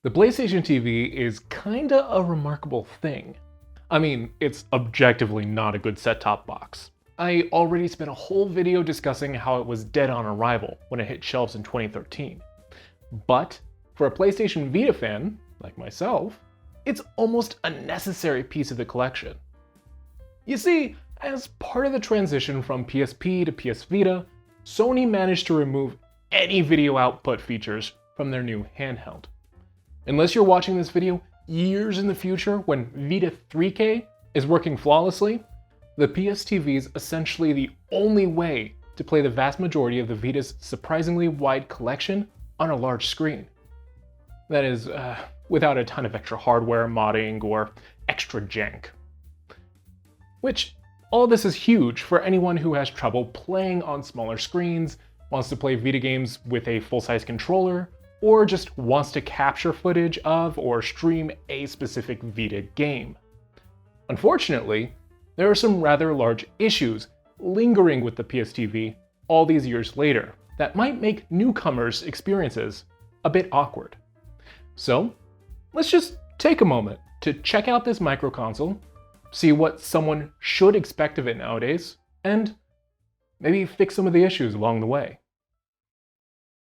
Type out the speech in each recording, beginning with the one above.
The PlayStation TV is kinda a remarkable thing. I mean, it's objectively not a good set-top box. I already spent a whole video discussing how it was dead on arrival when it hit shelves in 2013. But for a PlayStation Vita fan, like myself, it's almost a necessary piece of the collection. You see, as part of the transition from PSP to PS Vita, Sony managed to remove any video output features from their new handheld. Unless you're watching this video years in the future when Vita 3K is working flawlessly, the PS TV is essentially the only way to play the vast majority of the Vita's surprisingly wide collection on a large screen. That is, without a ton of extra hardware, modding, or extra jank. Which, all this is huge for anyone who has trouble playing on smaller screens, wants to play Vita games with a full-size controller, or just wants to capture footage of or stream a specific Vita game. Unfortunately, there are some rather large issues lingering with the PS TV all these years later that might make newcomers' experiences a bit awkward. So, let's just take a moment to check out this microconsole, see what someone should expect of it nowadays, and maybe fix some of the issues along the way.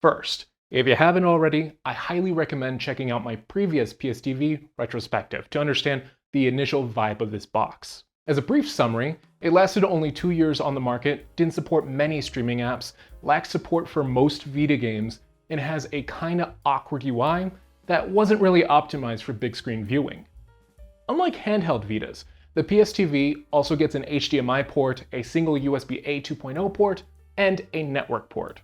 First, if you haven't already, I highly recommend checking out my previous PS TV retrospective to understand the initial vibe of this box. As a brief summary, it lasted only 2 years on the market, didn't support many streaming apps, lacked support for most Vita games, and has a kinda awkward UI that wasn't really optimized for big screen viewing. Unlike handheld Vitas, the PS TV also gets an HDMI port, a single USB-A 2.0 port, and a network port.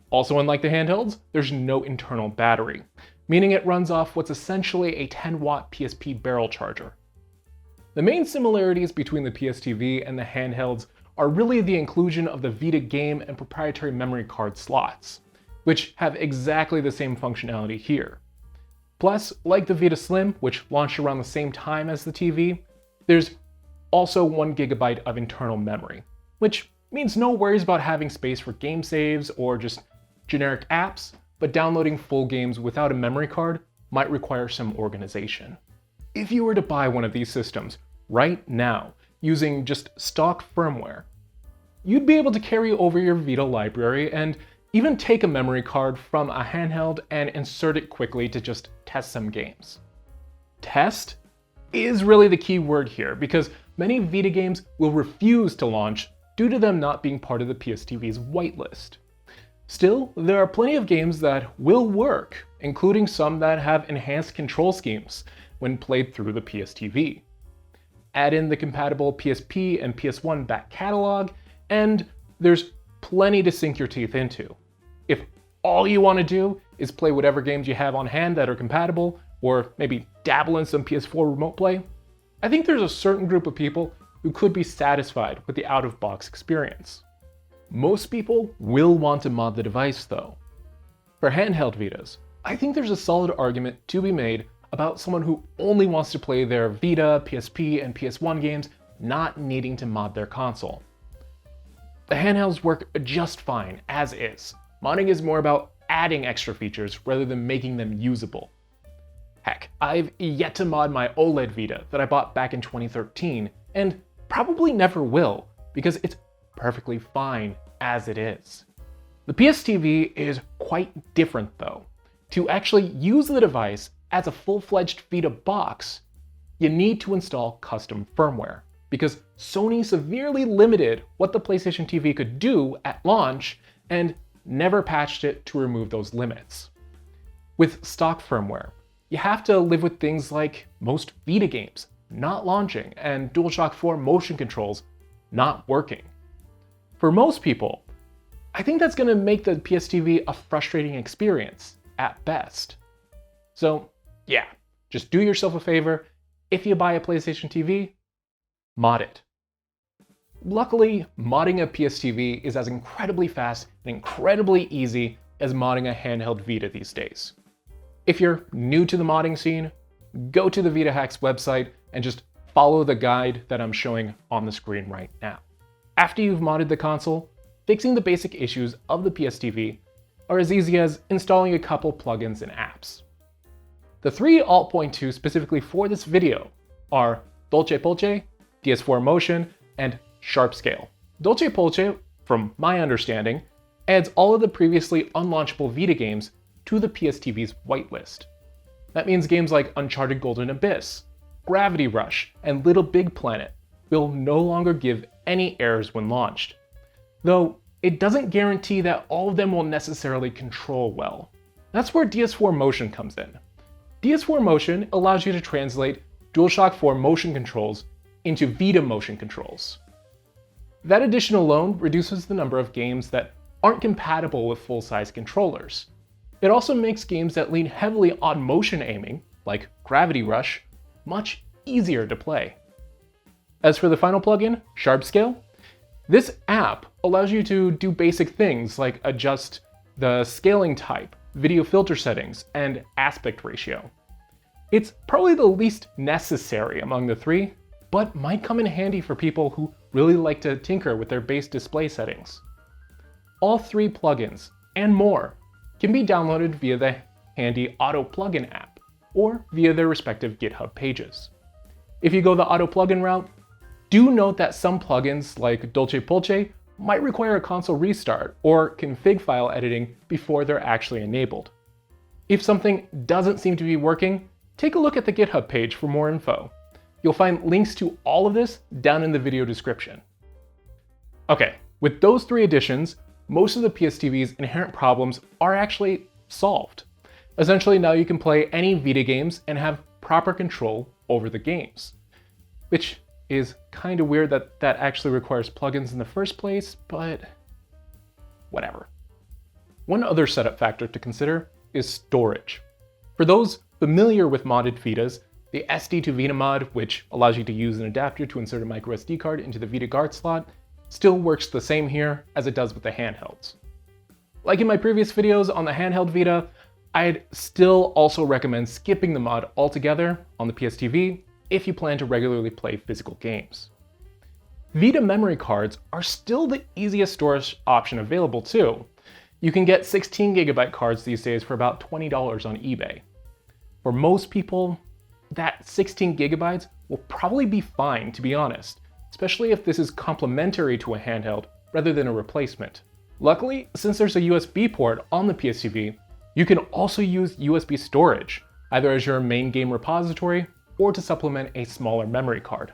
Also, unlike the handhelds, there's no internal battery, meaning it runs off what's essentially a 10-watt PSP barrel charger. The main similarities between the PS TV and the handhelds are really the inclusion of the Vita game and proprietary memory card slots, which have exactly the same functionality here. Plus, like the Vita Slim, which launched around the same time as the TV, there's also 1 GB of internal memory, which means no worries about having space for game saves or just generic apps, but downloading full games without a memory card might require some organization. If you were to buy one of these systems right now using just stock firmware, you'd be able to carry over your Vita library and even take a memory card from a handheld and insert it quickly to just test some games. Test is really the key word here because many Vita games will refuse to launch due to them not being part of the PS TV's whitelist. Still, there are plenty of games that will work, including some that have enhanced control schemes when played through the PS TV. Add in the compatible PSP and PS1 back catalog, and there's plenty to sink your teeth into. If all you want to do is play whatever games you have on hand that are compatible, or maybe dabble in some PS4 remote play, I think there's a certain group of people who could be satisfied with the out-of-box experience. Most people will want to mod the device though. For handheld Vitas, I think there's a solid argument to be made about someone who only wants to play their Vita, PSP, and PS1 games, not needing to mod their console. The handhelds work just fine as is. Modding is more about adding extra features rather than making them usable. Heck, I've yet to mod my OLED Vita that I bought back in 2013, and probably never will, because it's perfectly fine as it is. The PS TV is quite different though. To actually use the device as a full-fledged Vita box, you need to install custom firmware, because Sony severely limited what the PlayStation TV could do at launch and never patched it to remove those limits. With stock firmware, you have to live with things like most Vita games not launching and DualShock 4 motion controls not working. For most people, I think that's going to make the PS TV a frustrating experience at best. So yeah, just do yourself a favor. If you buy a PlayStation TV, mod it. Luckily, modding a PS TV is as incredibly fast and incredibly easy as modding a handheld Vita these days. If you're new to the modding scene, go to the VitaHacks website and just follow the guide that I'm showing on the screen right now. After you've modded the console, fixing the basic issues of the PS TV are as easy as installing a couple plugins and apps. The three I'll point to specifically for this video are Dolce Polce, DS4 Emotion, and Sharp Scale. Dolce Polce, from my understanding, adds all of the previously unlaunchable Vita games to the PS TV's whitelist. That means games like Uncharted Golden Abyss, Gravity Rush, and Little Big Planet will no longer give any errors when launched. Though, it doesn't guarantee that all of them will necessarily control well. That's where DS4 Motion comes in. DS4 Motion allows you to translate DualShock 4 motion controls into Vita motion controls. That addition alone reduces the number of games that aren't compatible with full-size controllers. It also makes games that lean heavily on motion aiming, like Gravity Rush, much easier to play. As for the final plugin, Sharp Scale, this app allows you to do basic things like adjust the scaling type, video filter settings, and aspect ratio. It's probably the least necessary among the three, but might come in handy for people who really like to tinker with their base display settings. All three plugins, and more, can be downloaded via the handy Auto Plugin app, or via their respective GitHub pages. If you go the Auto Plugin route, do note that some plugins, like Dolce Polce, might require a console restart or config file editing before they're actually enabled. If something doesn't seem to be working, take a look at the GitHub page for more info. You'll find links to all of this down in the video description. Okay, with those three additions, most of the PS TV's inherent problems are actually solved. Essentially, now you can play any Vita games and have proper control over the games, which is kind of weird that that actually requires plugins in the first place, but whatever. One other setup factor to consider is storage. For those familiar with modded Vitas, the SD to Vita mod, which allows you to use an adapter to insert a microSD card into the Vita guard slot, still works the same here as it does with the handhelds. Like in my previous videos on the handheld Vita, I'd still also recommend skipping the mod altogether on the PS TV if you plan to regularly play physical games. Vita memory cards are still the easiest storage option available too. You can get 16GB cards these days for about $20 on eBay. For most people, that 16GB will probably be fine, to be honest, especially if this is complementary to a handheld rather than a replacement. Luckily, since there's a USB port on the PS TV, you can also use USB storage, either as your main game repository or to supplement a smaller memory card.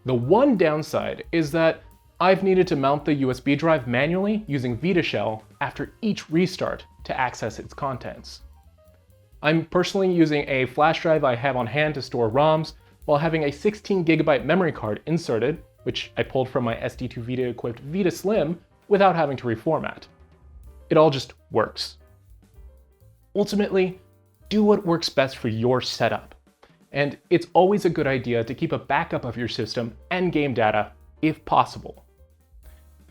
The one downside is that I've needed to mount the USB drive manually using Vita Shell after each restart to access its contents. I'm personally using a flash drive I have on hand to store ROMs while having a 16GB memory card inserted, which I pulled from my SD2 Vita equipped Vita Slim without having to reformat. It all just works. Ultimately, do what works best for your setup. And it's always a good idea to keep a backup of your system and game data if possible.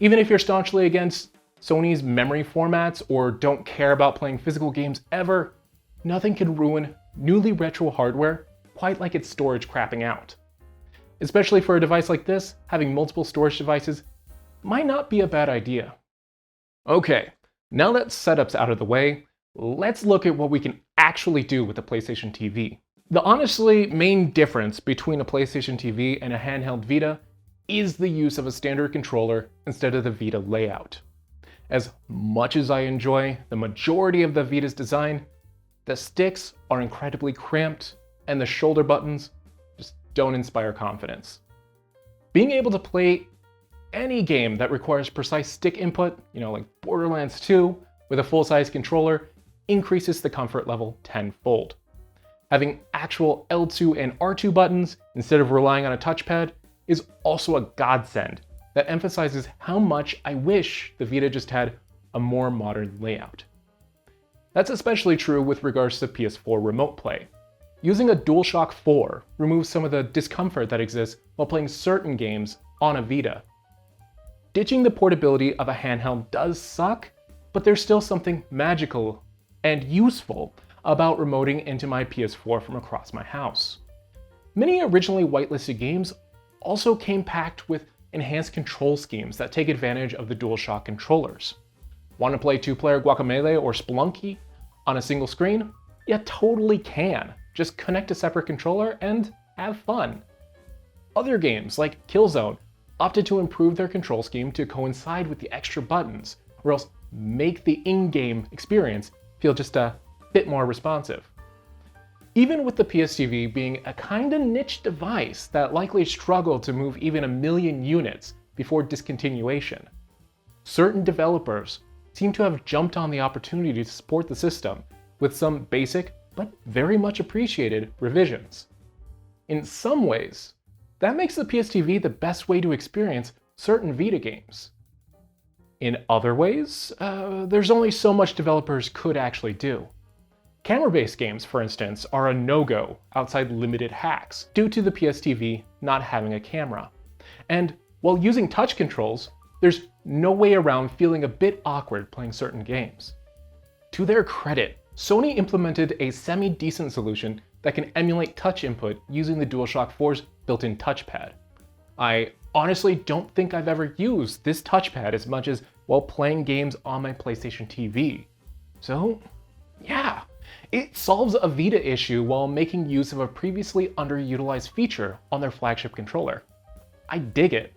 Even if you're staunchly against Sony's memory formats or don't care about playing physical games ever, nothing can ruin newly retro hardware quite like its storage crapping out. Especially for a device like this, having multiple storage devices might not be a bad idea. Okay, now that setup's out of the way, let's look at what we can actually do with the PlayStation TV. The honestly main difference between a PlayStation TV and a handheld Vita is the use of a standard controller instead of the Vita layout. As much as I enjoy the majority of the Vita's design, the sticks are incredibly cramped and the shoulder buttons just don't inspire confidence. Being able to play any game that requires precise stick input, like Borderlands 2, with a full-size controller increases the comfort level tenfold. Having actual L2 and R2 buttons instead of relying on a touchpad is also a godsend that emphasizes how much I wish the Vita just had a more modern layout. That's especially true with regards to PS4 remote play. Using a DualShock 4 removes some of the discomfort that exists while playing certain games on a Vita. Ditching the portability of a handheld does suck, but there's still something magical and useful about remoting into my PS4 from across my house. Many originally whitelisted games also came packed with enhanced control schemes that take advantage of the DualShock controllers. Want to play two-player Guacamelee or Spelunky on a single screen? You totally can. Just connect a separate controller and have fun. Other games, like Killzone, opted to improve their control scheme to coincide with the extra buttons, or else make the in-game experience feel just a bit more responsive. Even with the PS TV being a kinda niche device that likely struggled to move even 1,000,000 units before discontinuation, certain developers seem to have jumped on the opportunity to support the system with some basic but very much appreciated revisions. In some ways, that makes the PS TV the best way to experience certain Vita games. In other ways, there's only so much developers could actually do. Camera-based games, for instance, are a no-go outside limited hacks due to the PS TV not having a camera. And while using touch controls, there's no way around feeling a bit awkward playing certain games. To their credit, Sony implemented a semi-decent solution that can emulate touch input using the DualShock 4's built-in touchpad. I honestly don't think I've ever used this touchpad as much as while playing games on my PlayStation TV. So, yeah, it solves a Vita issue while making use of a previously underutilized feature on their flagship controller. I dig it.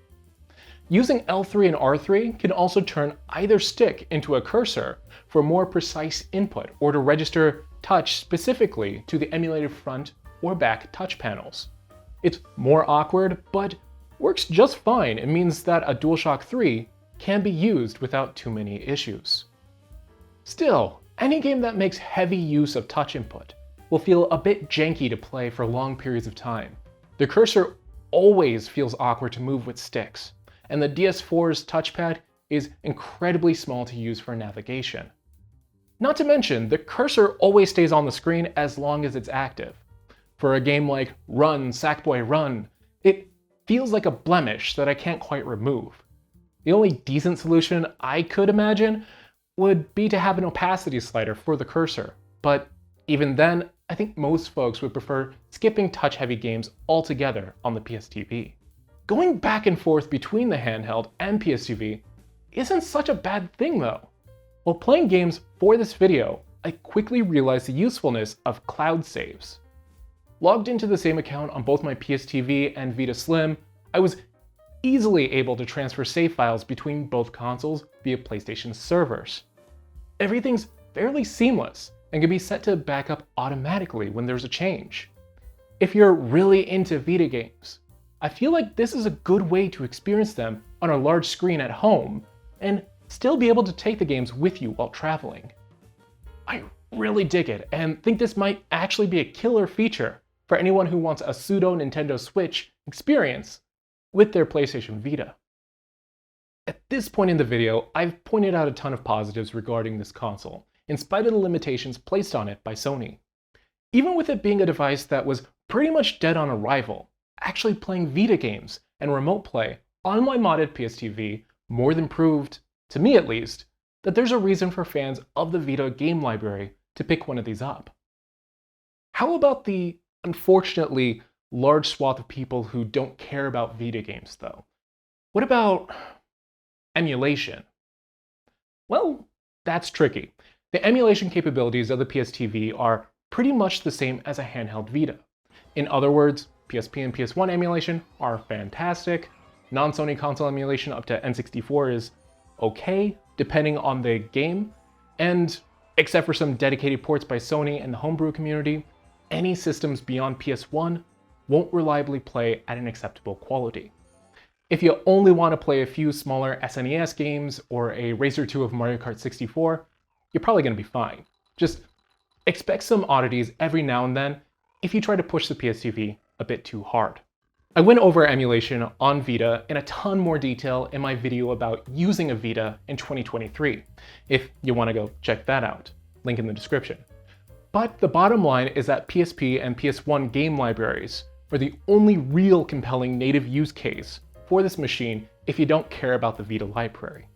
Using L3 and R3 can also turn either stick into a cursor for more precise input or to register touch specifically to the emulated front or back touch panels. It's more awkward, but works just fine and means that a DualShock 3 can be used without too many issues. Still, any game that makes heavy use of touch input will feel a bit janky to play for long periods of time. The cursor always feels awkward to move with sticks, and the DS4's touchpad is incredibly small to use for navigation. Not to mention, the cursor always stays on the screen as long as it's active. For a game like Run, Sackboy Run, it feels like a blemish that I can't quite remove. The only decent solution I could imagine would be to have an opacity slider for the cursor, but even then, I think most folks would prefer skipping touch-heavy games altogether on the PS TV. Going back and forth between the handheld and PS TV isn't such a bad thing though. While playing games for this video, I quickly realized the usefulness of cloud saves. Logged into the same account on both my PS TV and Vita Slim, I was easily able to transfer save files between both consoles via PlayStation servers. Everything's fairly seamless and can be set to back up automatically when there's a change. If you're really into Vita games, I feel like this is a good way to experience them on a large screen at home and still be able to take the games with you while traveling. I really dig it and think this might actually be a killer feature for anyone who wants a pseudo Nintendo Switch experience with their PlayStation Vita. At this point in the video, I've pointed out a ton of positives regarding this console, in spite of the limitations placed on it by Sony. Even with it being a device that was pretty much dead on arrival, actually playing Vita games and remote play on my modded PS TV more than proved, to me at least, that there's a reason for fans of the Vita game library to pick one of these up. How about the, unfortunately, large swath of people who don't care about Vita games though? What about emulation? Well, that's tricky. The emulation capabilities of the PS TV are pretty much the same as a handheld Vita. In other words, PSP and PS1 emulation are fantastic. Non-Sony console emulation up to N64 is okay, depending on the game. And except for some dedicated ports by Sony and the homebrew community, any systems beyond PS1 won't reliably play at an acceptable quality. If you only want to play a few smaller SNES games or a race or two of Mario Kart 64, you're probably going to be fine. Just expect some oddities every now and then if you try to push the PS TV a bit too hard. I went over emulation on Vita in a ton more detail in my video about using a Vita in 2023, if you want to go check that out. Link in the description. But the bottom line is that PSP and PS1 game libraries are the only real compelling native use case for this machine if you don't care about the Vita library.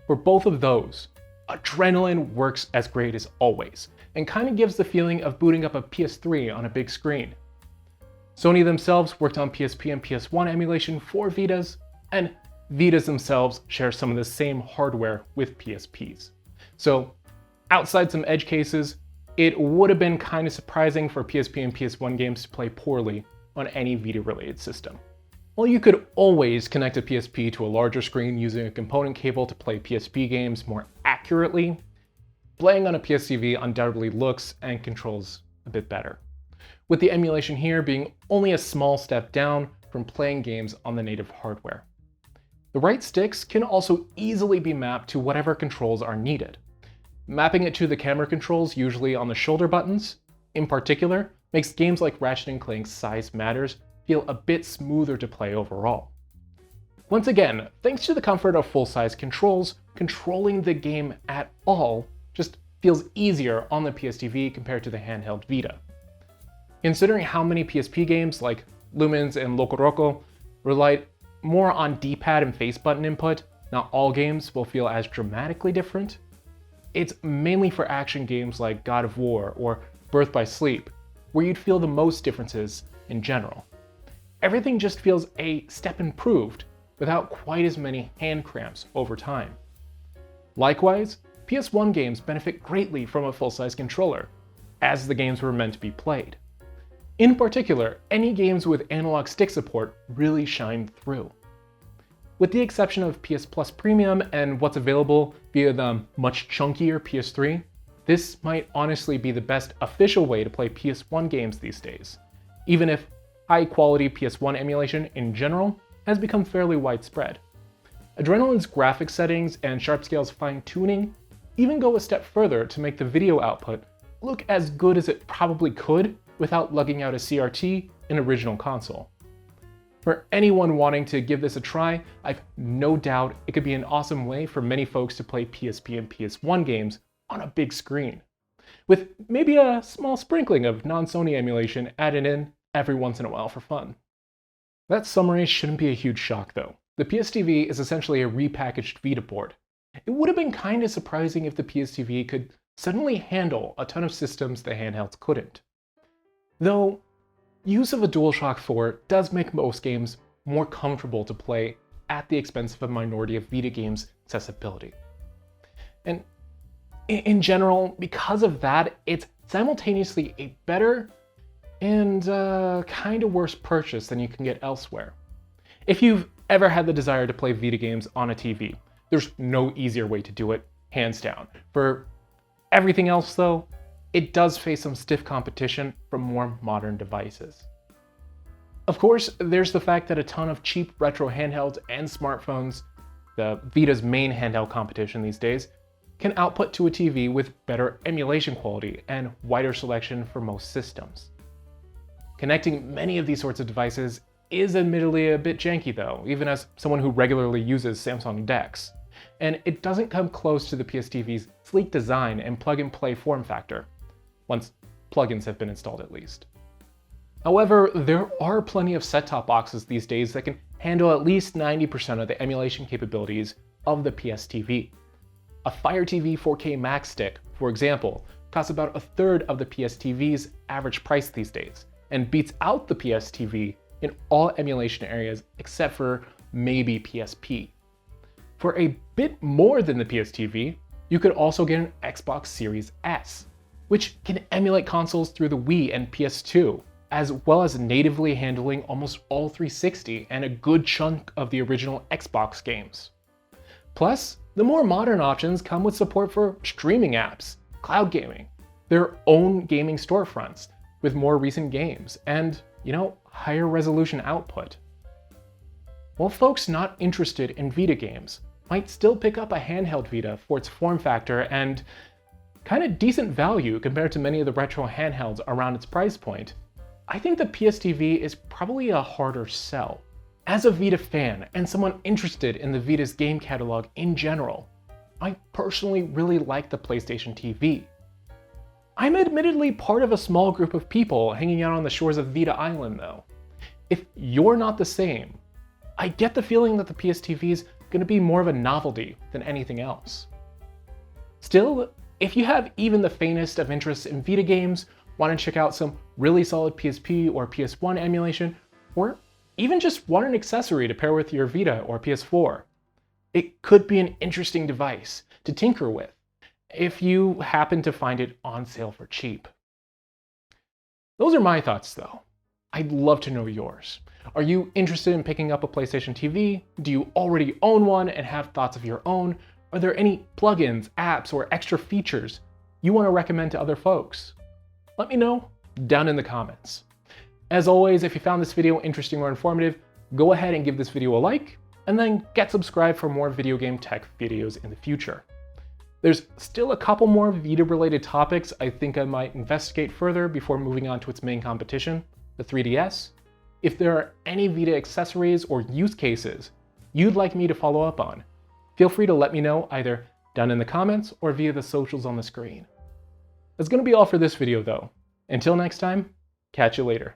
For both of those, Adrenaline works as great as always, and kind of gives the feeling of booting up a PS3 on a big screen. Sony themselves worked on PSP and PS1 emulation for Vitas, and Vitas themselves share some of the same hardware with PSPs. So, outside some edge cases, it would have been kind of surprising for PSP and PS1 games to play poorly on any Vita-related system. While you could always connect a PSP to a larger screen using a component cable to play PSP games more accurately, playing on a PS TV undoubtedly looks and controls a bit better, with the emulation here being only a small step down from playing games on the native hardware. The right sticks can also easily be mapped to whatever controls are needed. Mapping it to the camera controls, usually on the shoulder buttons, in particular, makes games like Ratchet & Clank's Size Matters feel a bit smoother to play overall. Once again, thanks to the comfort of full-size controls, controlling the game at all just feels easier on the PS TV compared to the handheld Vita. Considering how many PSP games like Lumens and Loco Roco relied more on D-pad and face button input, not all games will feel as dramatically different. It's mainly for action games like God of War or Birth by Sleep, where you'd feel the most differences in general. Everything just feels a step improved without quite as many hand cramps over time. Likewise, PS1 games benefit greatly from a full-size controller, as the games were meant to be played. In particular, any games with analog stick support really shine through. With the exception of PS Plus Premium and what's available via the much chunkier PS3, this might honestly be the best official way to play PS1 games these days, even if high-quality PS1 emulation in general has become fairly widespread. Adrenaline's graphics settings and Sharpscale's fine-tuning even go a step further to make the video output look as good as it probably could without lugging out a CRT in original console. For anyone wanting to give this a try, I've no doubt it could be an awesome way for many folks to play PSP and PS1 games on a big screen, with maybe a small sprinkling of non-Sony emulation added in every once in a while for fun. That summary shouldn't be a huge shock though. The PS TV is essentially a repackaged Vita board. It would have been kind of surprising if the PS TV could suddenly handle a ton of systems the handhelds couldn't. Though, use of a DualShock 4 does make most games more comfortable to play at the expense of a minority of Vita games' accessibility. And in general, because of that, it's simultaneously a better and kind of worse purchase than you can get elsewhere. If you've ever had the desire to play Vita games on a TV, there's no easier way to do it, hands down. For everything else though, it does face some stiff competition from more modern devices. Of course, there's the fact that a ton of cheap retro handhelds and smartphones, the Vita's main handheld competition these days, can output to a TV with better emulation quality and wider selection for most systems. Connecting many of these sorts of devices is admittedly a bit janky though, even as someone who regularly uses Samsung DeX, and it doesn't come close to the PS TV's sleek design and plug-and-play form factor, once plugins have been installed at least. However, there are plenty of set-top boxes these days that can handle at least 90% of the emulation capabilities of the PS TV. A Fire TV 4K Max stick, for example, costs about a third of the PS TV's average price these days, and beats out the PS TV in all emulation areas except for maybe PSP. For a bit more than the PS TV, you could also get an Xbox Series S, which can emulate consoles through the Wii and PS2, as well as natively handling almost all 360 and a good chunk of the original Xbox games. Plus, the more modern options come with support for streaming apps, cloud gaming, their own gaming storefronts with more recent games, and, higher resolution output. While folks not interested in Vita games might still pick up a handheld Vita for its form factor and kind of decent value compared to many of the retro handhelds around its price point, I think the PS TV is probably a harder sell. As a Vita fan and someone interested in the Vita's game catalog in general, I personally really like the PlayStation TV. I'm admittedly part of a small group of people hanging out on the shores of Vita Island though. If you're not the same, I get the feeling that the PS TV is going to be more of a novelty than anything else. Still, if you have even the faintest of interest in Vita games, want to check out some really solid PSP or PS1 emulation, or even just want an accessory to pair with your Vita or PS4, it could be an interesting device to tinker with. if you happen to find it on sale for cheap. Those are my thoughts though. I'd love to know yours. Are you interested in picking up a PlayStation TV? Do you already own one and have thoughts of your own? Are there any plugins, apps, or extra features you want to recommend to other folks? Let me know down in the comments. As always, if you found this video interesting or informative, go ahead and give this video a like, and then get subscribed for more video game tech videos in the future. There's still a couple more Vita-related topics I think I might investigate further before moving on to its main competition, the 3DS. If there are any Vita accessories or use cases you'd like me to follow up on, feel free to let me know either down in the comments or via the socials on the screen. That's going to be all for this video though. Until next time, catch you later.